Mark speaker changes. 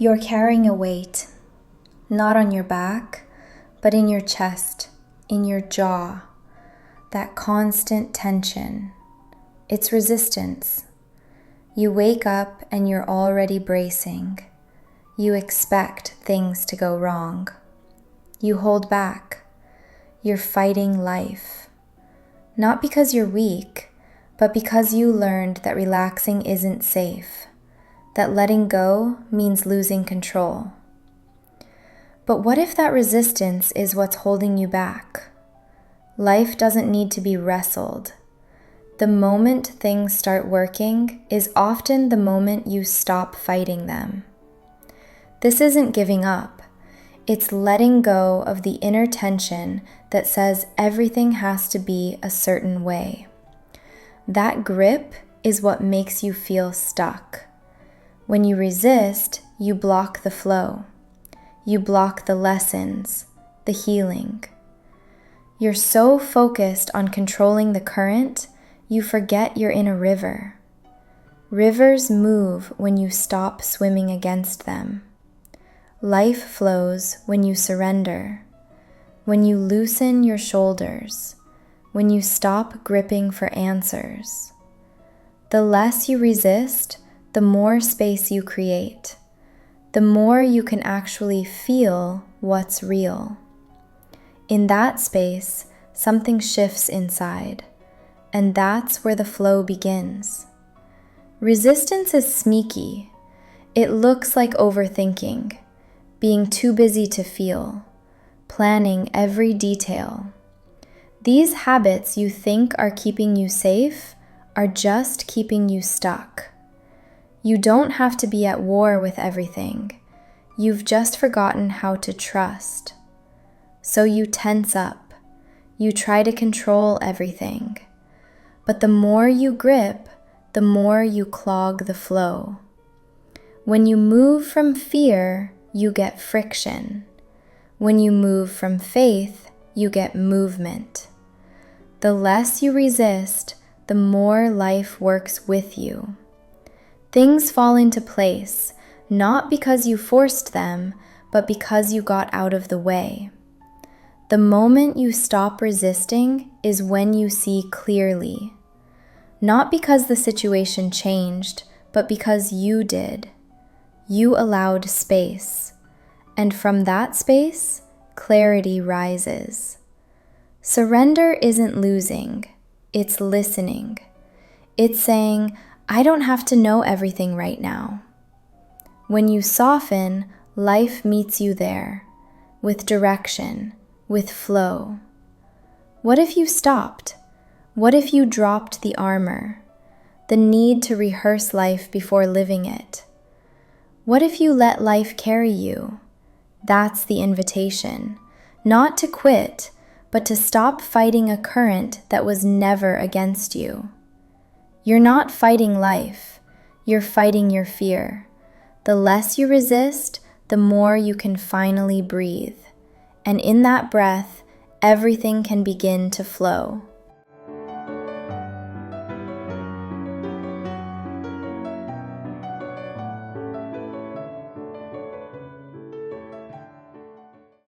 Speaker 1: You're carrying a weight, not on your back, but in your chest, in your jaw, that constant tension. It's resistance. You wake up and you're already bracing. You expect things to go wrong. You hold back. You're fighting life. Not because you're weak, but because you learned that relaxing isn't safe, that letting go means losing control. But what if that resistance is what's holding you back? Life doesn't need to be wrestled. The moment things start working is often the moment you stop fighting them. This isn't giving up. It's letting go of the inner tension that says everything has to be a certain way. That grip is what makes you feel stuck. When you resist, you block the flow. You block the lessons, the healing. You're so focused on controlling the current, you forget you're in a river. Rivers move when you stop swimming against them. Life flows when you surrender, when you loosen your shoulders, when you stop gripping for answers. The less you resist, the more space you create, the more you can actually feel what's real. In that space, something shifts inside, and that's where the flow begins. Resistance is sneaky. It looks like overthinking, being too busy to feel, planning every detail. These habits you think are keeping you safe are just keeping you stuck. You don't have to be at war with everything. You've just forgotten how to trust. So you tense up. You try to control everything. But the more you grip, the more you clog the flow. When you move from fear, you get friction. When you move from faith, you get movement. The less you resist, the more life works with you. Things fall into place, not because you forced them, but because you got out of the way. The moment you stop resisting is when you see clearly. Not because the situation changed, but because you did. You allowed space. And from that space, clarity rises. Surrender isn't losing, it's listening. It's saying, I don't have to know everything right now. When you soften, life meets you there, with direction, with flow. What if you stopped? What if you dropped the armor, the need to rehearse life before living it? What if you let life carry you? That's the invitation, not to quit, but to stop fighting a current that was never against you. You're not fighting life, you're fighting your fear. The less you resist, the more you can finally breathe. And in that breath, everything can begin to flow.